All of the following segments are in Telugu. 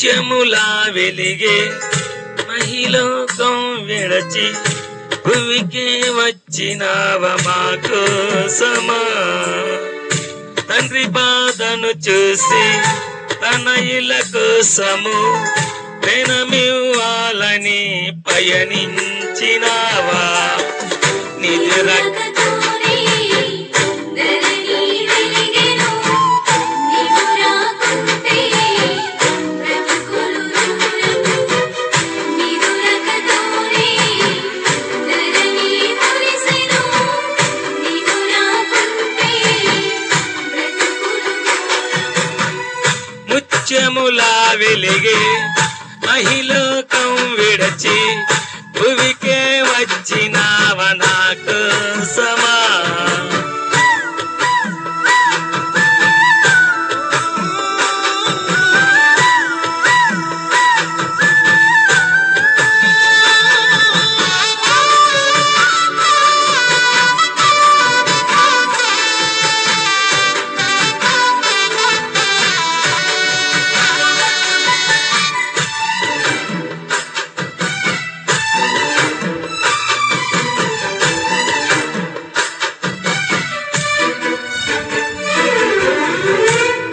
ముత్యములా వెలిగే మహిలోకం విడచి భూమికే వచ్చినావ మా కోసమా. తండ్రి బాధను చూసి తనయుల కోసము ప్రేమమివ్వాలని పయనించినావా. నిజ ముత్యములా వెలిగే మహిలోకం విడచి భువికే వచ్చినావ నా కోసమా.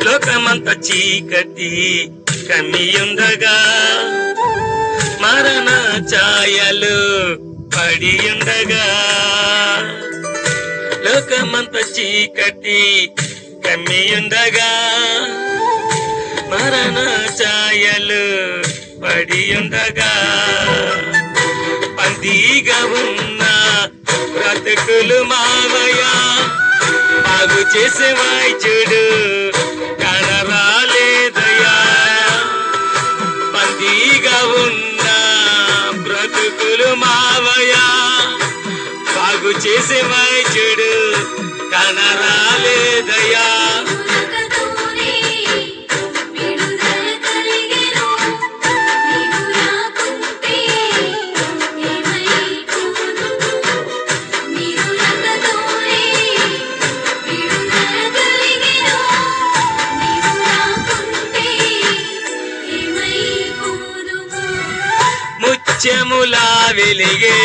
లోకమంత చీకటి కమ్మియుండగా మరణ ఛాయలు పడియుండగా. లోకమంత చీకటి కమ్మియుండగా మరణ ఛాయలు పడియుండగా. పందిగా ఉన్న బ్రతుకులు మావయ్య బాగు చేసే వాయిచుడు కనరాలేదయ్యా. పందిగా ఉన్న బ్రతుకులు మావయ్య బాగు చేసే వాయిచుడు కనరాలేదయ్యా. ముత్యములా వెలిగే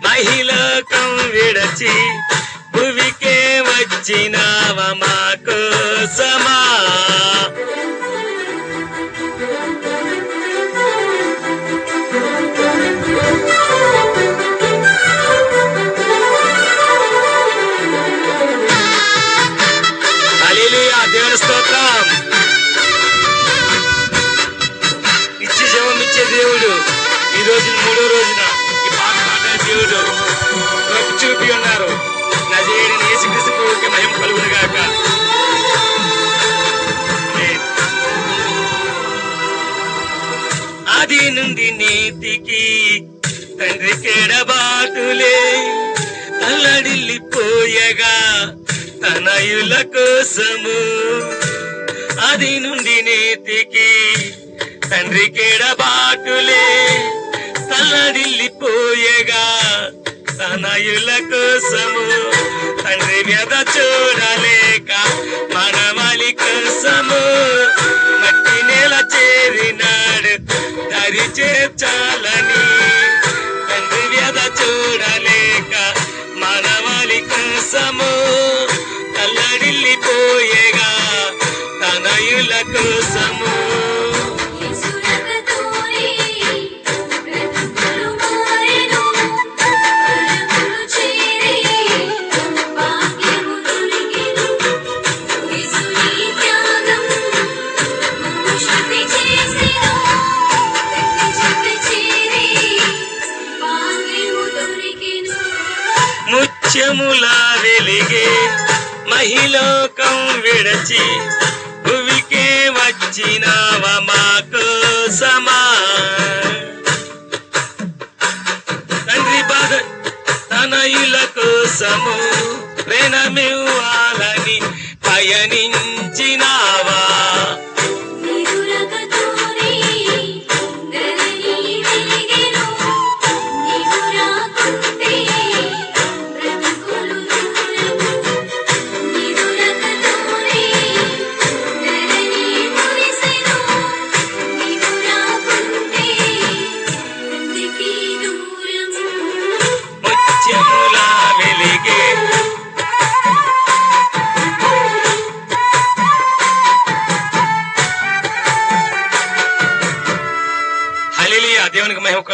మహిలోకం విడచి భువికే వచ్చినావ మా కోసమా. హల్లెలూయా, దేవుని స్తోత్రం. ఇచ్చి జవమిచ్చే దేవుడు ఈ రోజు మూడో రోజున ఈ పాట పాడే దేవుడు కృప చూపి ఉన్నారు. నజరేయుడైన యేసుక్రీస్తు ప్రభువుకి మహిమ కలుగును గాక. ఆది నుండి నీతికి తండ్రి కేడబాటులే తల్లడిల్లిపోయగా తనయుల కోసము. ఆది నుండి నీతికి తండ్రి కేడబాటులే తల్లడిల్లిపోయగా తనయుల కోసము. తండ్రి వ్యధ చూడలేక మనవలి కోసము మట్టి నేల చేరినాడు దరి చేర్చాలని. తండ్రి వ్యధ చూడలేక మనవలి కోసము తల్లడిల్లిపోయగా తనయుల కోసము. ముత్యములా వెలిగే మహిలోకం విడచి భువికే వచ్చినావ మా కోసమా. తండ్రి బాధ తనయుల కోసము ప్రేమమివ్వాలని పయనించినావా.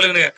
కలుగునుగా.